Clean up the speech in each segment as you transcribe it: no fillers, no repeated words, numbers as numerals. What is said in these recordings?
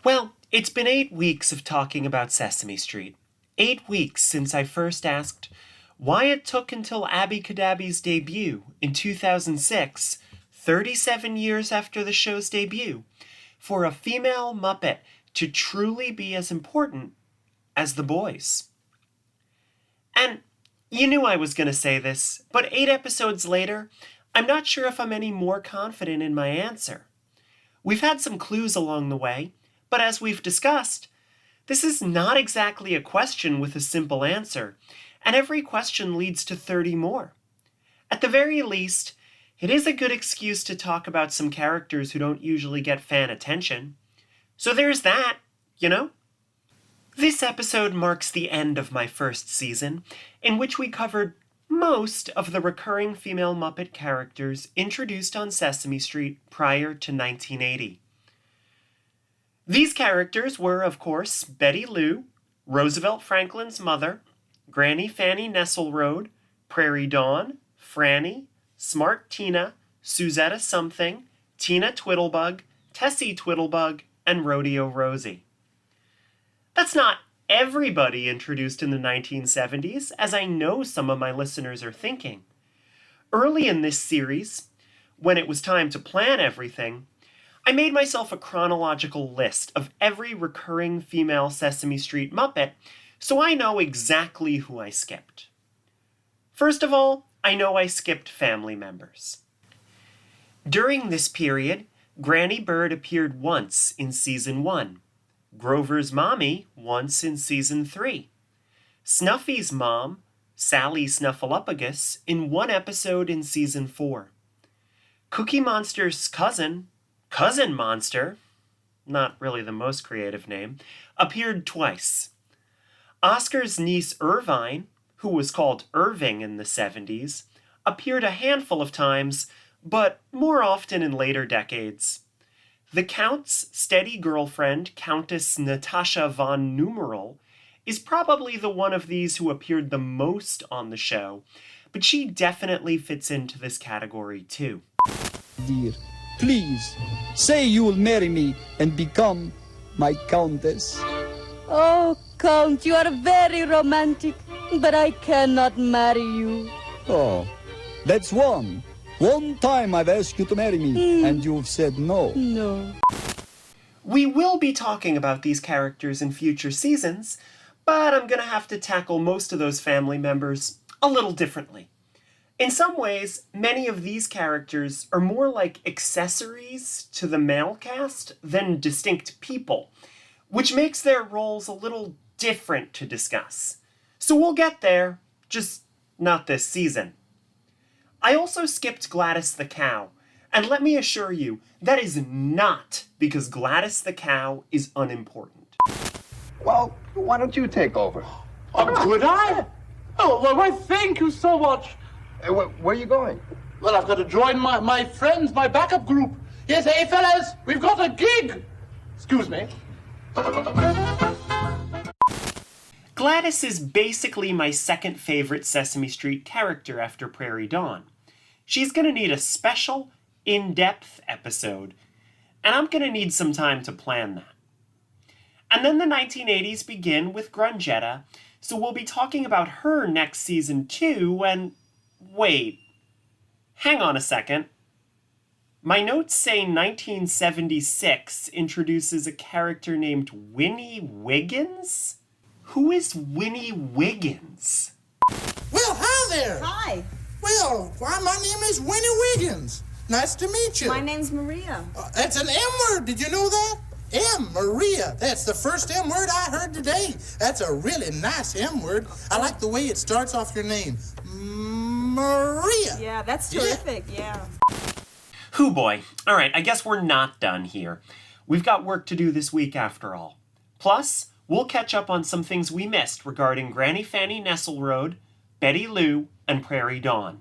Well, it's been 8 weeks of talking about Sesame Street. 8 weeks since I first asked why it took until Abby Cadabby's debut in 2006, 37 years after the show's debut, for a female Muppet to truly be as important as the boys. And you knew I was going to say this, but 8 episodes later, I'm not sure if I'm any more confident in my answer. We've had some clues along the way, but as we've discussed, this is not exactly a question with a simple answer, and every question leads to 30 more. At the very least, it is a good excuse to talk about some characters who don't usually get fan attention. So there's that, you know? This episode marks the end of my first season, in which we covered most of the recurring female Muppet characters introduced on Sesame Street prior to 1980. These characters were, of course, Betty Lou, Roosevelt Franklin's mother, Granny Fanny Nesselrode, Prairie Dawn, Franny, Smart Tina, Suzetta Something, Tina Twiddlebug, Tessie Twiddlebug, and Rodeo Rosie. That's not everybody introduced in the 1970s, as I know some of my listeners are thinking. Early in this series, when it was time to plan everything, I made myself a chronological list of every recurring female Sesame Street Muppet, so I know exactly who I skipped. First of all, I know I skipped family members. During this period, Granny Bird appeared once in Season 1, Grover's mommy once in Season 3, Snuffy's mom, Sally Snuffleupagus, in one episode in Season 4, Cookie Monster's cousin Monster, not really the most creative name, appeared twice. Oscar's niece Irvine, who was called Irving in the 70s, appeared a handful of times, but more often in later decades. The Count's steady girlfriend, Countess Natasha von Numeral, is probably the one of these who appeared the most on the show, but she definitely fits into this category too. Dear, please, say you will marry me and become my countess. Oh, Count, you are very romantic, but I cannot marry you. Oh, that's one. One time I've asked you to marry me, and you've said no. No. We will be talking about these characters in future seasons, but I'm going to have to tackle most of those family members a little differently. In some ways, many of these characters are more like accessories to the male cast than distinct people, which makes their roles a little different to discuss. So we'll get there, just not this season. I also skipped Gladys the Cow, and let me assure you, that is not because Gladys the Cow is unimportant. Well, why don't you take over? Oh, could I? Oh, well, why, thank you so much. Hey, where are you going? Well, I've got to join my friends, my backup group. Yes, hey, fellas, we've got a gig. Excuse me. Gladys is basically my second favorite Sesame Street character after Prairie Dawn. She's going to need a special, in-depth episode, and I'm going to need some time to plan that. And then the 1980s begin with Grungetta, so we'll be talking about her next season too, and wait, hang on a second. My notes say 1976 introduces a character named Winnie Wiggins? Who is Winnie Wiggins? Well, hi there. Hi. Well, why, my name is Winnie Wiggins. Nice to meet you. My name's Maria. That's an M word. Did you know that? M, Maria. That's the first M word I heard today. That's a really nice M word. I like the way it starts off your name. Maria. Yeah, that's terrific, yeah. Hoo boy. Alright, I guess we're not done here. We've got work to do this week after all. Plus, we'll catch up on some things we missed regarding Granny Fanny Nesselrode, Betty Lou, and Prairie Dawn.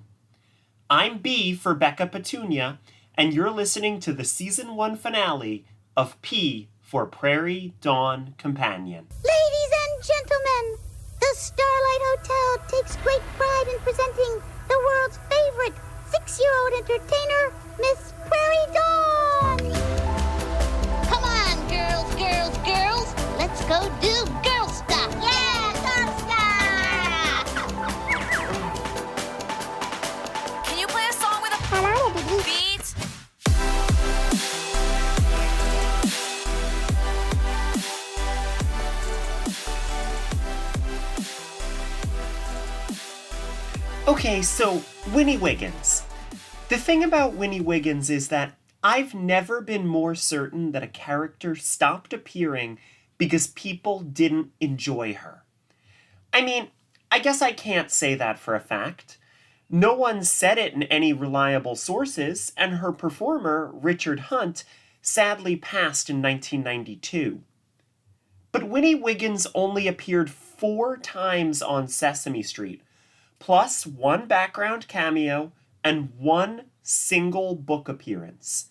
I'm B for Becca Petunia, and you're listening to the Season 1 finale of P for Prairie Dawn Companion. Ladies and gentlemen, the Starlight Hotel takes great pride in presenting the world's favorite 6-year-old entertainer, Miss Prairie Dawn! Come on, girls, girls, Okay, so Winnie Wiggins. The thing about Winnie Wiggins is that I've never been more certain that a character stopped appearing because people didn't enjoy her. I mean, I guess I can't say that for a fact. No one said it in any reliable sources, and her performer, Richard Hunt, sadly passed in 1992. But Winnie Wiggins only appeared 4 times on Sesame Street, plus 1 background cameo and 1 single book appearance.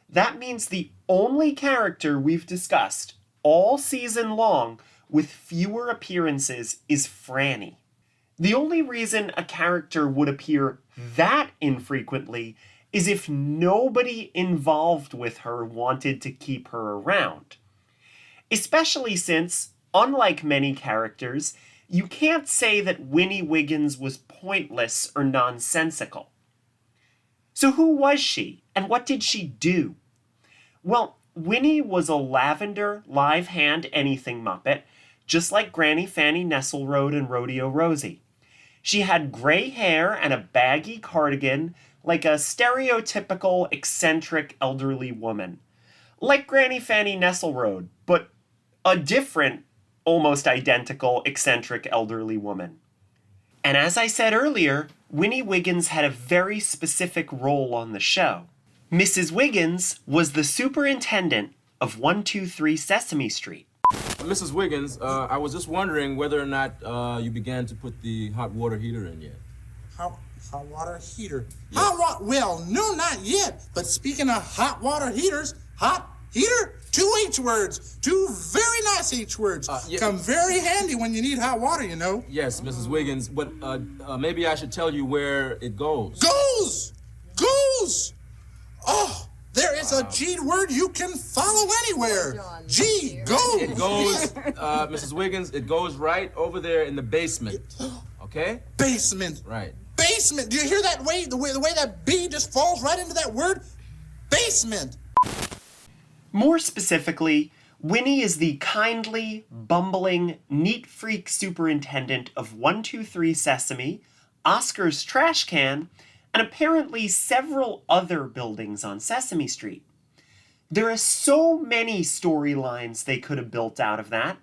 That means the only character we've discussed all season long with fewer appearances is Franny. The only reason a character would appear that infrequently is if nobody involved with her wanted to keep her around. Especially since, unlike many characters, you can't say that Winnie Wiggins was pointless or nonsensical. So who was she, and what did she do? Well, Winnie was a lavender, live hand anything Muppet, just like Granny Fanny Nesselrode and Rodeo Rosie. She had gray hair and a baggy cardigan, like a stereotypical, eccentric, elderly woman. Like Granny Fanny Nesselrode, but a different, almost identical, eccentric, elderly woman. And as I said earlier, Winnie Wiggins had a very specific role on the show. Mrs. Wiggins was the superintendent of 123 Sesame Street. Mrs. Wiggins, I was just wondering whether or not you began to put the hot water heater in yet. Hot water heater. Yeah. Well, no, not yet. But speaking of hot water heaters, hot heater, 2 H words. 2 very nice H words. Yeah. Come very handy when you need hot water, you know. Yes, Mrs. Wiggins, but maybe I should tell you where it goes. Goes! Oh, there is a G word you can follow anywhere. G, goes. It goes, Mrs. Wiggins, it goes right over there in the basement. Okay? Basement. Right. Basement. Do you hear that way? The way that B just falls right into that word? Basement. More specifically, Winnie is the kindly, bumbling, neat freak superintendent of 123 Sesame, Oscar's Trash Can, and apparently several other buildings on Sesame Street. There are so many storylines they could have built out of that,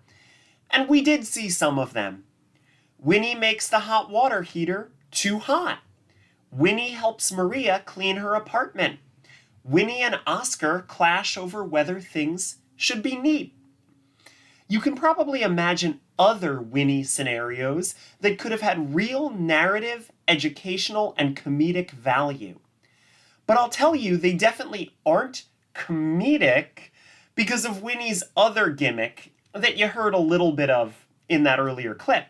and we did see some of them. Winnie makes the hot water heater too hot. Winnie helps Maria clean her apartment. Winnie and Oscar clash over whether things should be neat. You can probably imagine other Winnie scenarios that could have had real narrative, educational, and comedic value. But I'll tell you, they definitely aren't comedic because of Winnie's other gimmick that you heard a little bit of in that earlier clip.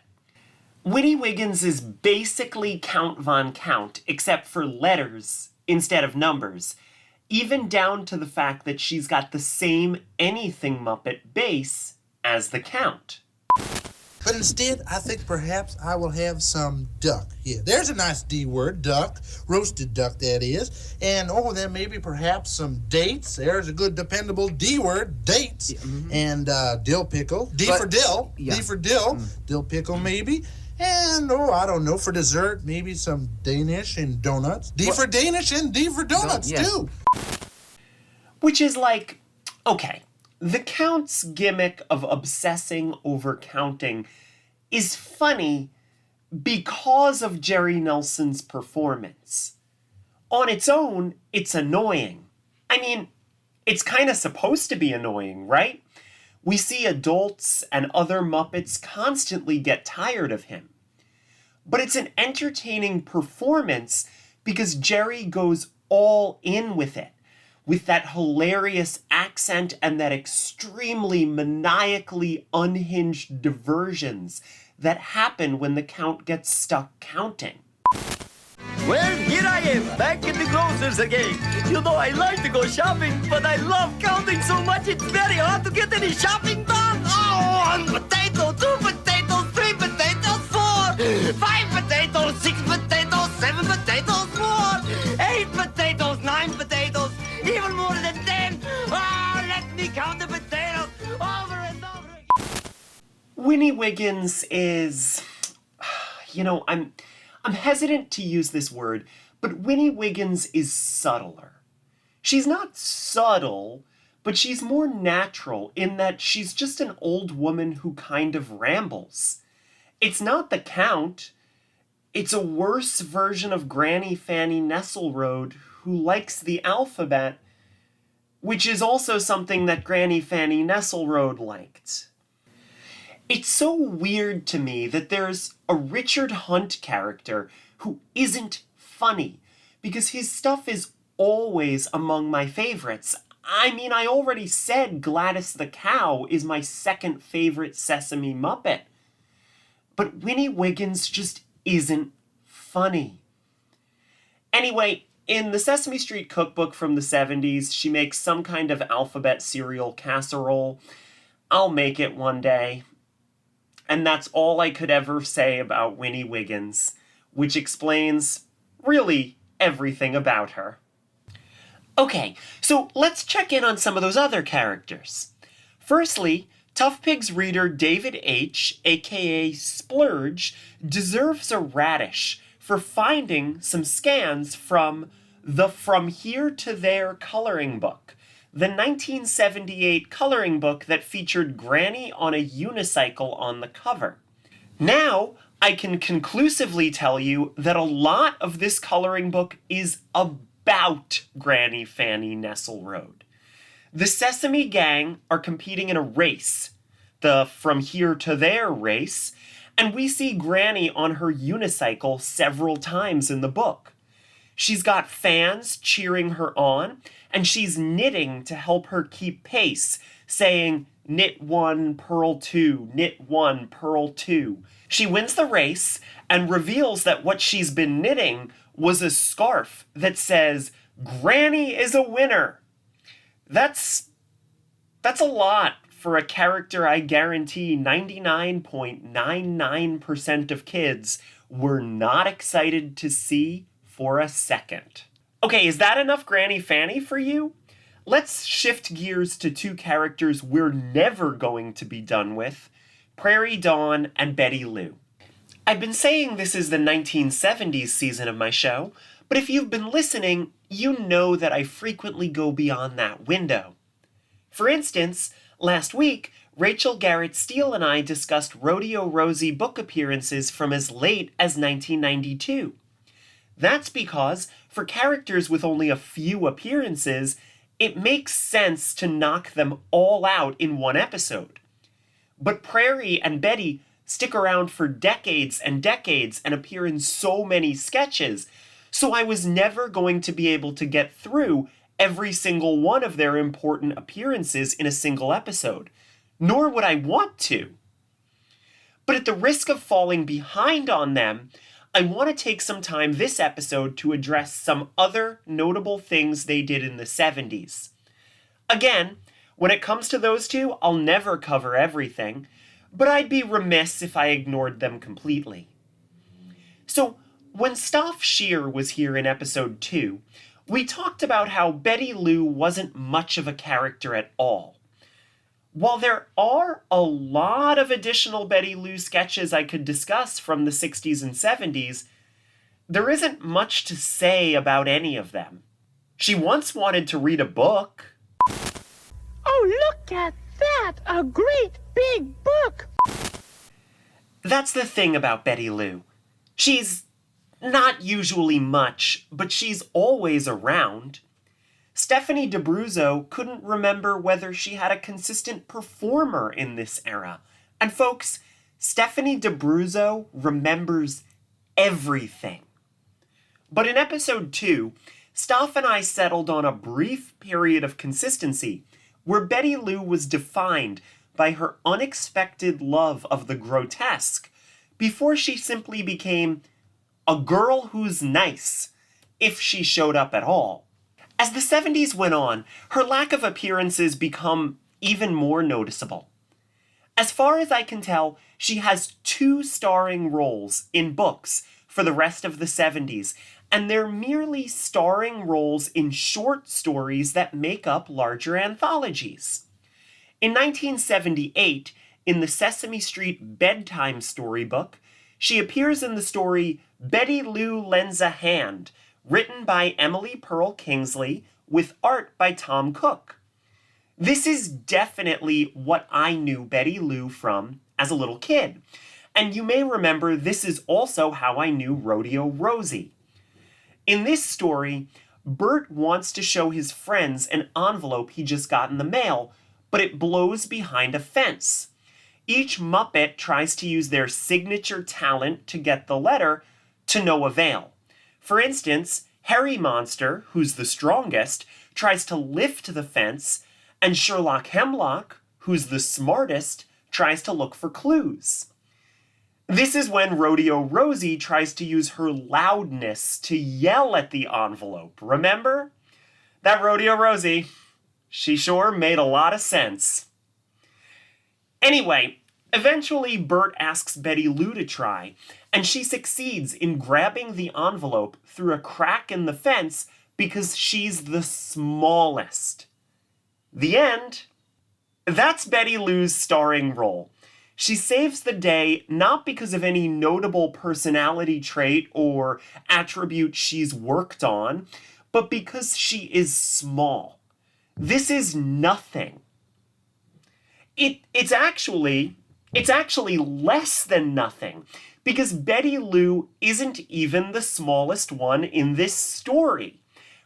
Winnie Wiggins is basically Count Von Count, except for letters instead of numbers, even down to the fact that she's got the same anything Muppet base as the Count. But instead, I think perhaps I will have some duck. Yeah, there's a nice D word, duck. Roasted duck, that is. And, then maybe perhaps some dates. There's a good, dependable D word, dates. Yeah, and dill pickle. D for dill. Yeah. D for dill. Dill pickle, maybe. And, I don't know, for dessert, maybe some Danish and donuts. D for Danish and D for donuts, too. Which is like, okay, the Count's gimmick of obsessing over counting is funny because of Jerry Nelson's performance. On its own, it's annoying. I mean, it's kind of supposed to be annoying, right? We see adults and other Muppets constantly get tired of him. But it's an entertaining performance because Jerry goes all in with it, with that hilarious accent and that extremely maniacally unhinged diversions that happen when the Count gets stuck counting. Well, here I am, back at the grocer's again. You know, I like to go shopping, but I love counting so much it's very hard to get any shopping done. Oh, 1 potato, 2 potatoes, 3 potatoes, 4, 5 potatoes, 6 potatoes, 7 potatoes, more, 8 potatoes, 9 potatoes, even more than 10. Oh, let me count the potatoes over and over again. Winnie Wiggins is, I'm hesitant to use this word, but Winnie Wiggins is subtler. She's not subtle, but she's more natural in that she's just an old woman who kind of rambles. It's not the Count. It's a worse version of Granny Fanny Nesselrode who likes the alphabet, which is also something that Granny Fanny Nesselrode liked. It's so weird to me that there's a Richard Hunt character who isn't funny, because his stuff is always among my favorites. I mean, I already said Gladys the Cow is my second favorite Sesame Muppet. But Winnie Wiggins just isn't funny. Anyway, in the Sesame Street cookbook from the 70s, she makes some kind of alphabet cereal casserole. I'll make it one day. And that's all I could ever say about Winnie Wiggins, which explains, really, everything about her. Okay, so let's check in on some of those other characters. Firstly, ToughPigs reader David H., aka Splurge, deserves a radish for finding some scans from the From Here to There coloring book, the 1978 coloring book that featured Granny on a unicycle on the cover. Now, I can conclusively tell you that a lot of this coloring book is about Granny Fanny Nesselrode. The Sesame Gang are competing in a race, the From Here to There race, and we see Granny on her unicycle several times in the book. She's got fans cheering her on, and she's knitting to help her keep pace, saying, knit 1, purl 2, knit 1, purl 2. She wins the race and reveals that what she's been knitting was a scarf that says, Granny is a winner. That's a lot for a character I guarantee 99.99% of kids were not excited to see for a second. Okay, is that enough Granny Fanny for you? Let's shift gears to two characters we're never going to be done with, Prairie Dawn and Betty Lou. I've been saying this is the 1970s season of my show, but if you've been listening, you know that I frequently go beyond that window. For instance, last week, Rachel Garrett Steele and I discussed Rodeo Rosie book appearances from as late as 1992. That's because, for characters with only a few appearances, it makes sense to knock them all out in one episode. But Prairie and Betty stick around for decades and decades and appear in so many sketches, so I was never going to be able to get through every single one of their important appearances in a single episode, nor would I want to. But at the risk of falling behind on them, I want to take some time this episode to address some other notable things they did in the 70s. Again, when it comes to those two, I'll never cover everything, but I'd be remiss if I ignored them completely. So, when Stoph Shear was here in episode 2, we talked about how Betty Lou wasn't much of a character at all. While there are a lot of additional Betty Lou sketches I could discuss from the 60s and 70s, there isn't much to say about any of them. She once wanted to read a book. Oh, look at that! A great big book! That's the thing about Betty Lou. She's not usually much, but she's always around. Stephanie D'Abruzzo couldn't remember whether she had a consistent performer in this era. And folks, Stephanie D'Abruzzo remembers everything. But in episode 2, Stoph and I settled on a brief period of consistency where Betty Lou was defined by her unexpected love of the grotesque before she simply became a girl who's nice, if she showed up at all. As the 70s went on, her lack of appearances become even more noticeable. As far as I can tell, she has 2 starring roles in books for the rest of the 70s, and they're merely starring roles in short stories that make up larger anthologies. In 1978, in the Sesame Street bedtime storybook, she appears in the story Betty Lou Lends a Hand, written by Emily Pearl Kingsley with art by Tom Cook. This is definitely what I knew Betty Lou from as a little kid. And you may remember this is also how I knew Rodeo Rosie. In this story, Bert wants to show his friends an envelope he just got in the mail, but it blows behind a fence. Each Muppet tries to use their signature talent to get the letter, to no avail. For instance, Harry Monster, who's the strongest, tries to lift the fence, and Sherlock Hemlock, who's the smartest, tries to look for clues. This is when Rodeo Rosie tries to use her loudness to yell at the envelope. Remember? That Rodeo Rosie, she sure made a lot of sense. Anyway, eventually Bert asks Betty Lou to try, and she succeeds in grabbing the envelope through a crack in the fence because she's the smallest. The end. That's Betty Lou's starring role. She saves the day not because of any notable personality trait or attribute she's worked on, but because she is small. This is nothing. It's actually less than nothing, because Betty Lou isn't even the smallest one in this story.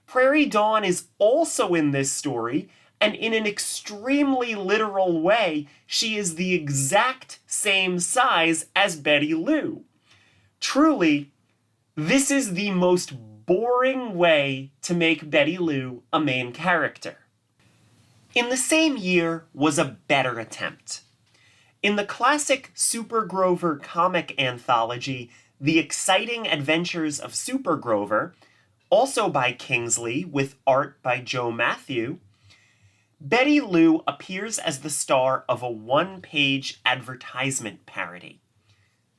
Prairie Dawn is also in this story, and in an extremely literal way, she is the exact same size as Betty Lou. Truly, this is the most boring way to make Betty Lou a main character. In the same year was a better attempt. In the classic Super Grover comic anthology, The Exciting Adventures of Super Grover, also by Kingsley with art by Joe Matthew, Betty Lou appears as the star of a one-page advertisement parody.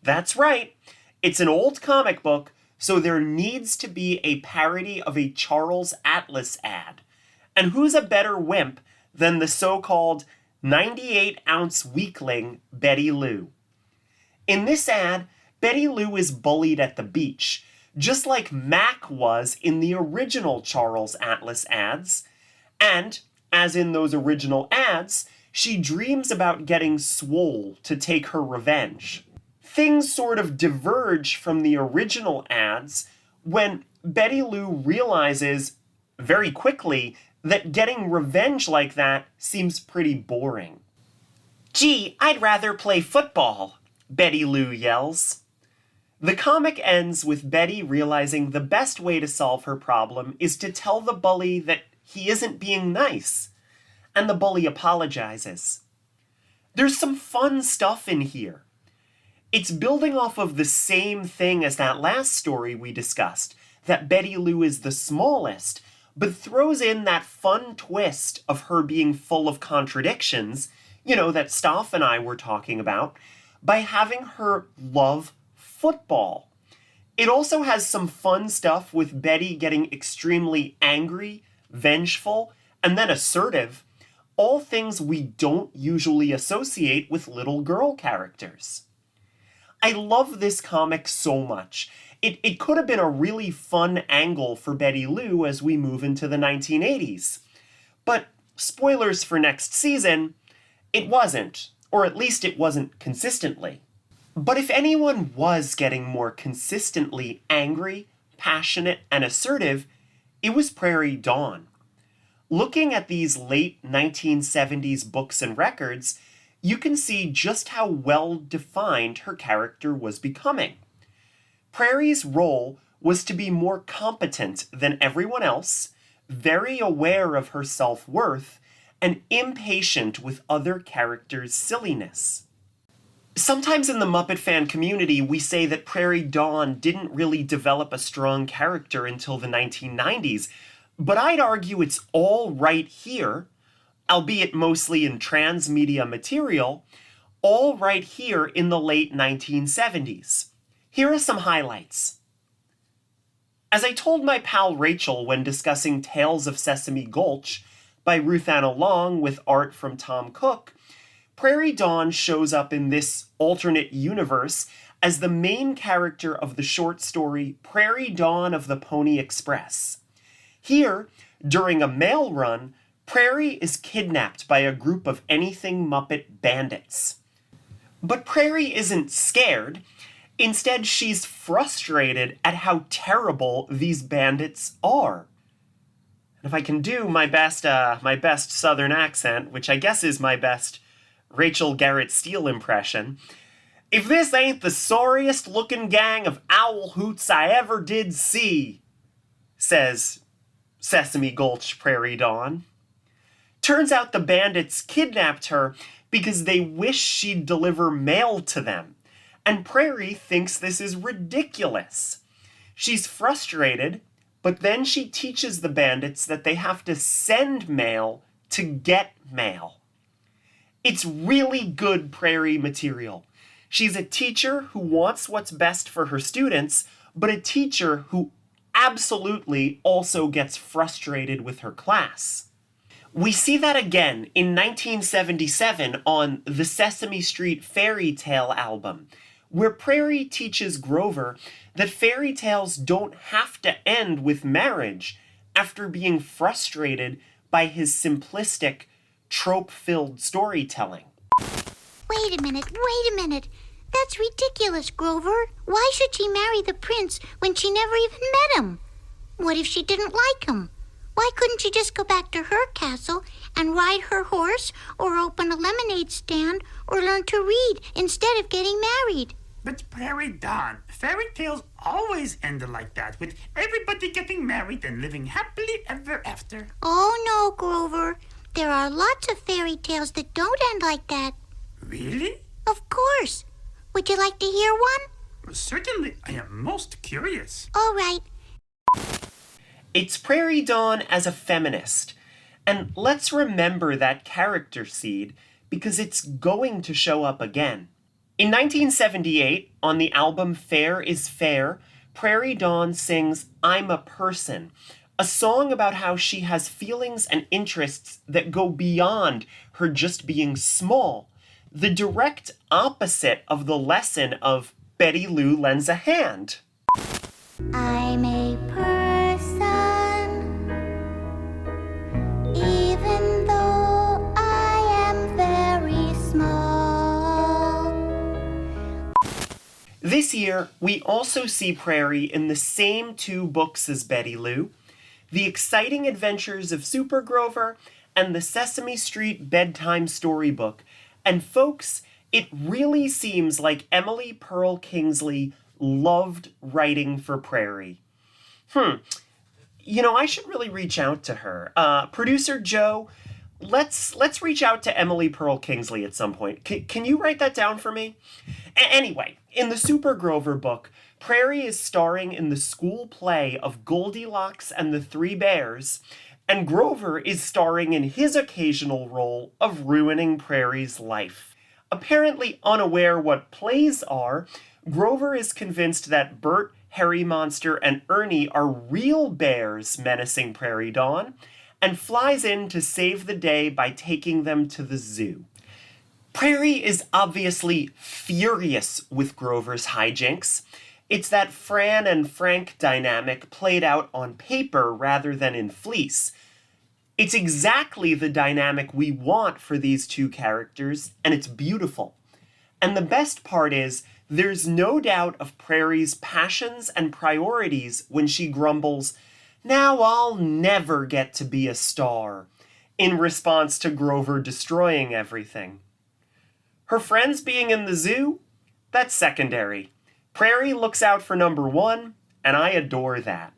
That's right, it's an old comic book, so there needs to be a parody of a Charles Atlas ad. And who's a better wimp than the so-called 98-ounce weakling Betty Lou? In this ad, Betty Lou is bullied at the beach, just like Mac was in the original Charles Atlas ads, and as in those original ads, she dreams about getting swole to take her revenge. Things sort of diverge from the original ads when Betty Lou realizes very quickly that getting revenge like that seems pretty boring. "Gee, I'd rather play football," Betty Lou yells. The comic ends with Betty realizing the best way to solve her problem is to tell the bully that he isn't being nice, and the bully apologizes. There's some fun stuff in here. It's building off of the same thing as that last story we discussed, that Betty Lou is the smallest, but throws in that fun twist of her being full of contradictions, that Staff and I were talking about, by having her love football. It also has some fun stuff with Betty getting extremely angry, vengeful, and then assertive, all things we don't usually associate with little girl characters. I love this comic so much. It could have been a really fun angle for Betty Lou as we move into the 1980s. But, spoilers for next season, it wasn't, or at least it wasn't consistently. But if anyone was getting more consistently angry, passionate, and assertive, it was Prairie Dawn. Looking at these late 1970s books and records, you can see just how well defined her character was becoming. Prairie's role was to be more competent than everyone else, very aware of her self-worth, and impatient with other characters' silliness. Sometimes in the Muppet fan community, we say that Prairie Dawn didn't really develop a strong character until the 1990s, but I'd argue it's all right here, albeit mostly in transmedia material, all right here in the late 1970s. Here are some highlights. As I told my pal Rachel when discussing Tales of Sesame Gulch by Ruth Anna Long with art from Tom Cook, Prairie Dawn shows up in this alternate universe as the main character of the short story Prairie Dawn of the Pony Express. Here, during a mail run, Prairie is kidnapped by a group of Anything Muppet bandits. But Prairie isn't scared. Instead, she's frustrated at how terrible these bandits are. And if I can do my best Southern accent, which I guess is my best Rachel Garrett Steele impression, if this ain't the sorriest looking gang of owl hoots I ever did see, says Sesame Gulch Prairie Dawn. Turns out the bandits kidnapped her because they wish she'd deliver mail to them, and Prairie thinks this is ridiculous. She's frustrated, but then she teaches the bandits that they have to send mail to get mail. It's really good Prairie material. She's a teacher who wants what's best for her students, but a teacher who absolutely also gets frustrated with her class. We see that again in 1977 on the Sesame Street fairy tale album, where Prairie teaches Grover that fairy tales don't have to end with marriage after being frustrated by his simplistic, trope-filled storytelling. Wait a minute. That's ridiculous, Grover. Why should she marry the prince when she never even met him? What if she didn't like him? Why couldn't she just go back to her castle and ride her horse or open a lemonade stand or learn to read instead of getting married? But Prairie Dawn, fairy tales always ended like that, with everybody getting married and living happily ever after. Oh no, Grover. There are lots of fairy tales that don't end like that. Really? Of course. Would you like to hear one? Certainly. I am most curious. All right. It's Prairie Dawn as a feminist, and let's remember that character seed because it's going to show up again. In 1978, on the album Fair is Fair, Prairie Dawn sings I'm a Person, a song about how she has feelings and interests that go beyond her just being small, the direct opposite of the lesson of Betty Lou Lends a Hand. I'm a person, even though I am very small. This year, we also see Prairie in the same two books as Betty Lou, The Exciting Adventures of Super Grover and the Sesame Street Bedtime Storybook. And folks, it really seems like Emily Pearl Kingsley loved writing for Prairie. I should really reach out to her. Producer Joe, let's reach out to Emily Pearl Kingsley at some point. Can you write that down for me? Anyway, in the Super Grover book, Prairie is starring in the school play of Goldilocks and the Three Bears, and Grover is starring in his occasional role of ruining Prairie's life. Apparently unaware what plays are, Grover is convinced that Bert, Harry Monster, and Ernie are real bears menacing Prairie Dawn, and flies in to save the day by taking them to the zoo. Prairie is obviously furious with Grover's hijinks. It's that Fran and Frank dynamic played out on paper rather than in fleece. It's exactly the dynamic we want for these two characters, and it's beautiful. And the best part is, there's no doubt of Prairie's passions and priorities when she grumbles, "Now I'll never get to be a star," in response to Grover destroying everything. Her friends being in the zoo? That's secondary. Prairie looks out for number one, and I adore that.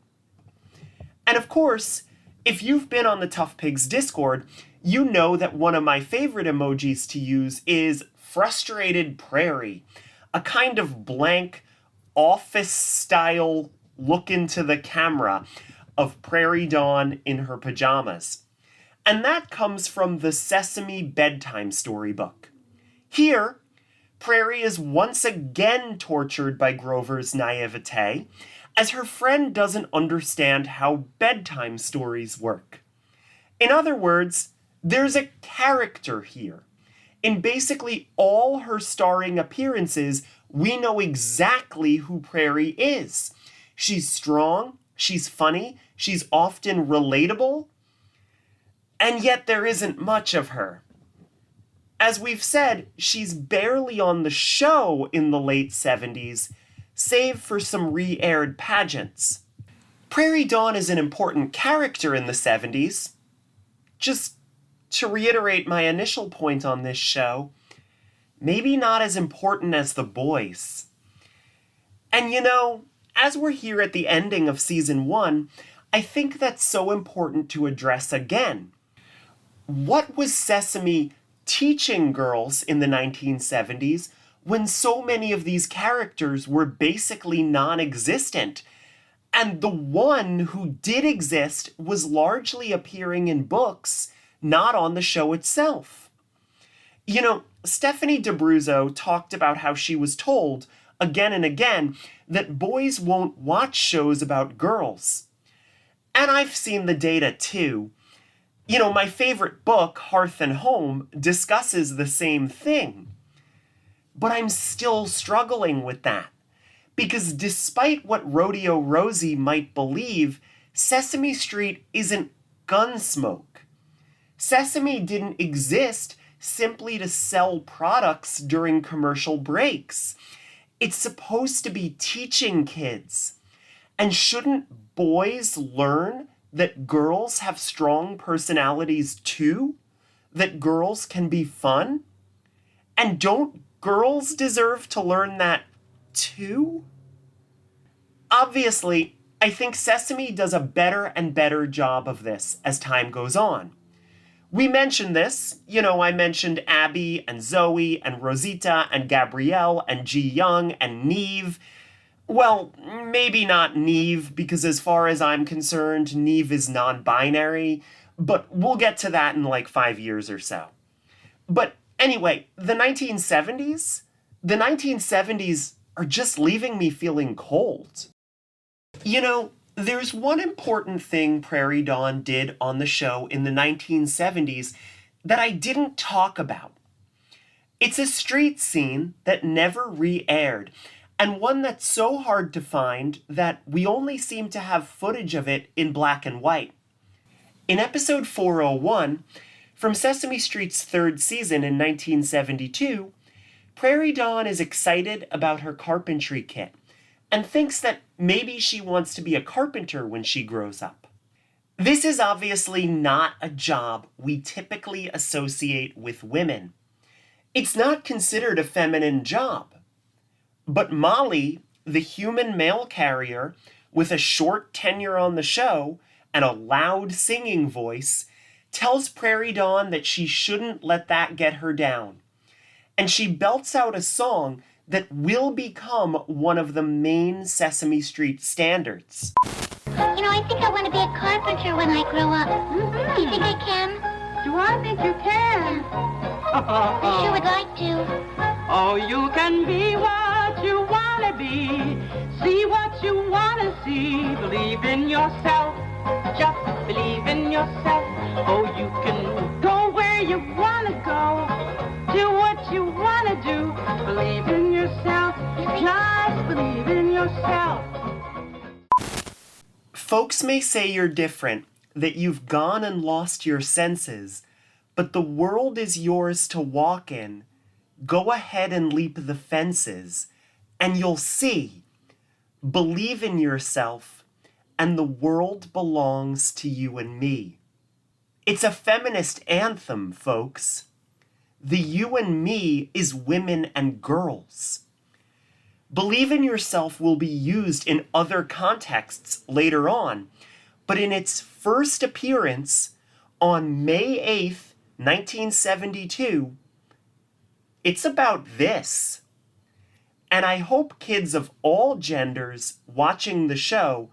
And of course, if you've been on the ToughPigs Discord, you know that one of my favorite emojis to use is Frustrated Prairie, a kind of blank, office-style look into the camera of Prairie Dawn in her pajamas. And that comes from the Sesame Bedtime Storybook. Here, Prairie is once again tortured by Grover's naivete, as her friend doesn't understand how bedtime stories work. In other words, there's a character here. In basically all her starring appearances, We know exactly who Prairie is. She's strong, she's funny, she's often relatable, and yet there isn't much of her. As we've said, she's barely on the show in the late 70s, save for some re-aired pageants. Prairie Dawn is an important character in the 70s. Just to reiterate my initial point on this show, maybe not as important as the boys. And you know, as we're here at the ending of season 1, I think that's so important to address again. What was Sesame teaching girls in the 1970s when so many of these characters were basically non-existent? And the one who did exist was largely appearing in books, not on the show itself. You know, Stephanie D'Abruzzo talked about how she was told, again and again, that boys won't watch shows about girls. And I've seen the data too. You know, my favorite book, Hearth and Home, discusses the same thing. But I'm still struggling with that. Because despite what Rodeo Rosie might believe, Sesame Street isn't Gunsmoke. Sesame didn't exist simply to sell products during commercial breaks. It's supposed to be teaching kids. And shouldn't boys learn that girls have strong personalities too? That girls can be fun? And don't girls deserve to learn that too? Obviously, I think Sesame does a better and better job of this as time goes on. We mentioned this, you know, I mentioned Abby and Zoe and Rosita and Gabrielle and Ji Young and Neve. Well, maybe not Neve, because as far as I'm concerned, Neve is non-binary, but we'll get to that in like 5 years or so. But anyway, the 1970s? The 1970s are just leaving me feeling cold. You know, there's one important thing Prairie Dawn did on the show in the 1970s that I didn't talk about. It's a street scene that never re-aired, and one that's so hard to find that we only seem to have footage of it in black and white. In episode 401, from Sesame Street's third season in 1972, Prairie Dawn is excited about her carpentry kit and thinks that maybe she wants to be a carpenter when she grows up. This is obviously not a job we typically associate with women. It's not considered a feminine job. But Molly, the human mail carrier with a short tenure on the show and a loud singing voice, tells Prairie Dawn that she shouldn't let that get her down. And she belts out a song that will become one of the main Sesame Street standards. You know, I think I want to be a carpenter when I grow up. Do you think I can? Do I think you can? I sure would like to. Oh, you can be what you want to be. See what you want to see. Believe in yourself. Just believe in yourself. Oh, you can go where you want to go. Do what you want to do. Believe in yourself. Just believe in yourself. Folks may say you're different, that you've gone and lost your senses, but the world is yours to walk in. Go ahead and leap the fences, and you'll see. Believe in yourself, and the world belongs to you and me. It's a feminist anthem, folks. The you and me is women and girls. Believe in yourself will be used in other contexts later on, but in its first appearance on May 8th, 1972, it's about this. And I hope kids of all genders watching the show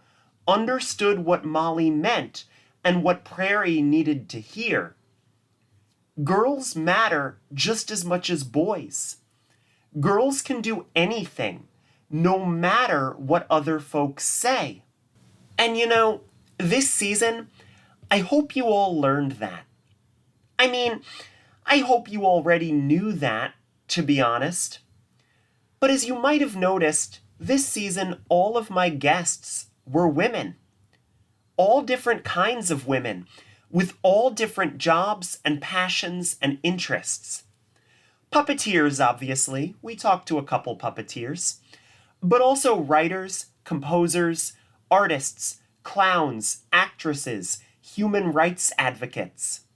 understood what Molly meant and what Prairie needed to hear. Girls matter just as much as boys. Girls can do anything, no matter what other folks say. And you know, this season, I hope you all learned that. I mean, I hope you already knew that, to be honest. But as you might have noticed, this season all of my guests were women. All different kinds of women, with all different jobs and passions and interests. Puppeteers, obviously. We talked to a couple puppeteers. But also writers, composers, artists, clowns, actresses, human rights advocates.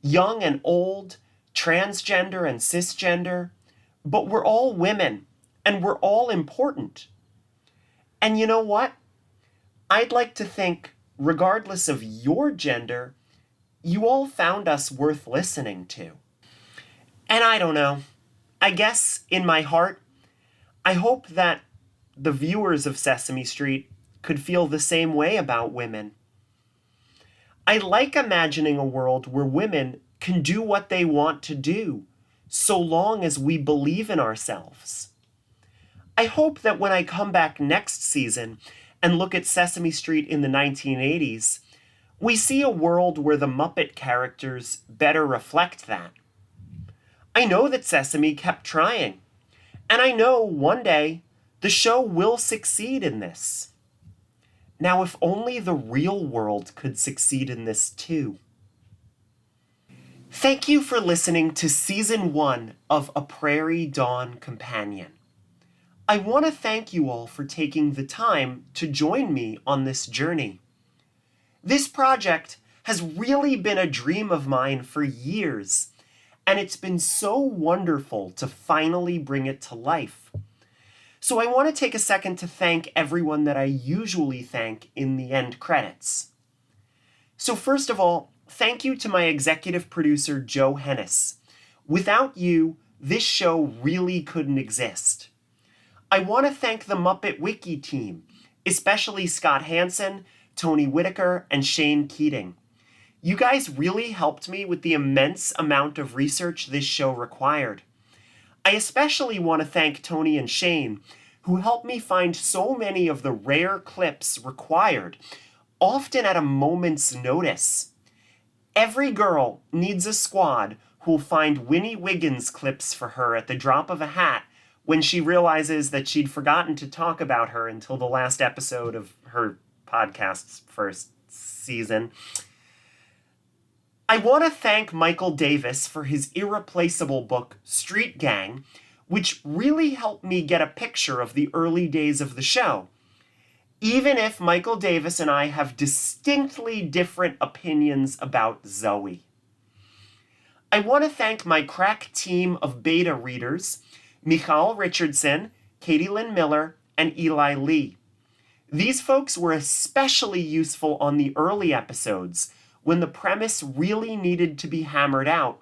Young and old, transgender and cisgender. But we're all women, and we're all important. And you know what? I'd like to think, regardless of your gender, you all found us worth listening to. And I don't know. I guess in my heart, I hope that the viewers of Sesame Street could feel the same way about women. I like imagining a world where women can do what they want to do, so long as we believe in ourselves. I hope that when I come back next season and look at Sesame Street in the 1980s, we see a world where the Muppet characters better reflect that. I know that Sesame kept trying, and I know one day the show will succeed in this. Now, if only the real world could succeed in this too. Thank you for listening to Season 1 of A Prairie Dawn Companion. I want to thank you all for taking the time to join me on this journey. This project has really been a dream of mine for years, and it's been so wonderful to finally bring it to life. So I want to take a second to thank everyone that I usually thank in the end credits. So first of all, thank you to my executive producer, Joe Hennes. Without you, this show really couldn't exist. I want to thank the Muppet Wiki team, especially Scott Hanson, Tony Whitaker, and Shane Keating. You guys really helped me with the immense amount of research this show required. I especially want to thank Tony and Shane, who helped me find so many of the rare clips required, often at a moment's notice. Every girl needs a squad who'll find Winnie Wiggins clips for her at the drop of a hat when she realizes that she'd forgotten to talk about her until the last episode of her podcast's first season. I want to thank Michael Davis for his irreplaceable book, Street Gang, which really helped me get a picture of the early days of the show. Even if Michael Davis and I have distinctly different opinions about Zoe. I want to thank my crack team of beta readers, Michal Richardson, Katilyn Miller, and Eli Lee. These folks were especially useful on the early episodes, when the premise really needed to be hammered out,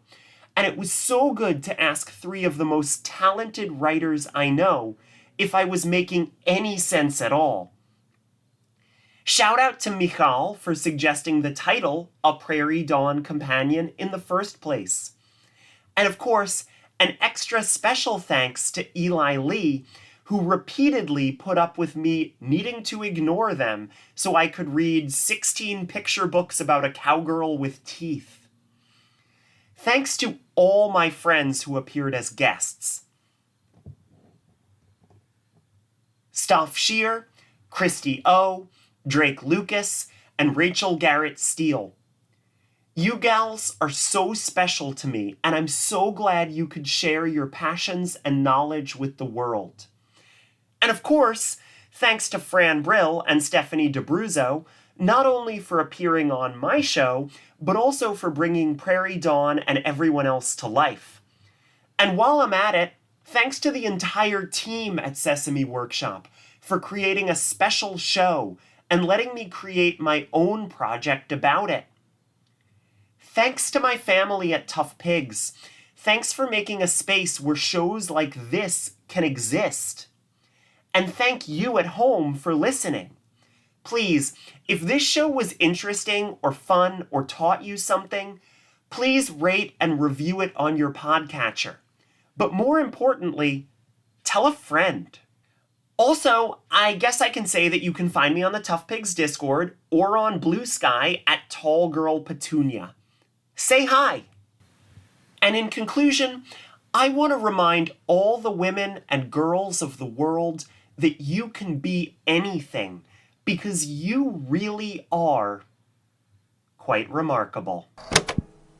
and it was so good to ask 3 of the most talented writers I know if I was making any sense at all. Shout out to Michal for suggesting the title, A Prairie Dawn Companion, in the first place. And of course, an extra special thanks to Eli Lee, who repeatedly put up with me needing to ignore them so I could read 16 picture books about a cowgirl with teeth. Thanks to all my friends who appeared as guests. Staff Shear, Christy O, Drake Lucas, and Rachel Garrett Steele. You gals are so special to me, and I'm so glad you could share your passions and knowledge with the world. And of course, thanks to Fran Brill and Stephanie DeBruzzo, not only for appearing on my show, but also for bringing Prairie Dawn and everyone else to life. And while I'm at it, thanks to the entire team at Sesame Workshop for creating a special show and letting me create my own project about it. Thanks to my family at ToughPigs. Thanks for making a space where shows like this can exist. And thank you at home for listening. Please, if this show was interesting or fun or taught you something, please rate and review it on your podcatcher. But more importantly, tell a friend. Also, I guess I can say that you can find me on the ToughPigs Discord or on Blue Sky at Tall Girl Petunia. Say hi. And in conclusion, I want to remind all the women and girls of the world that you can be anything, because you really are quite remarkable.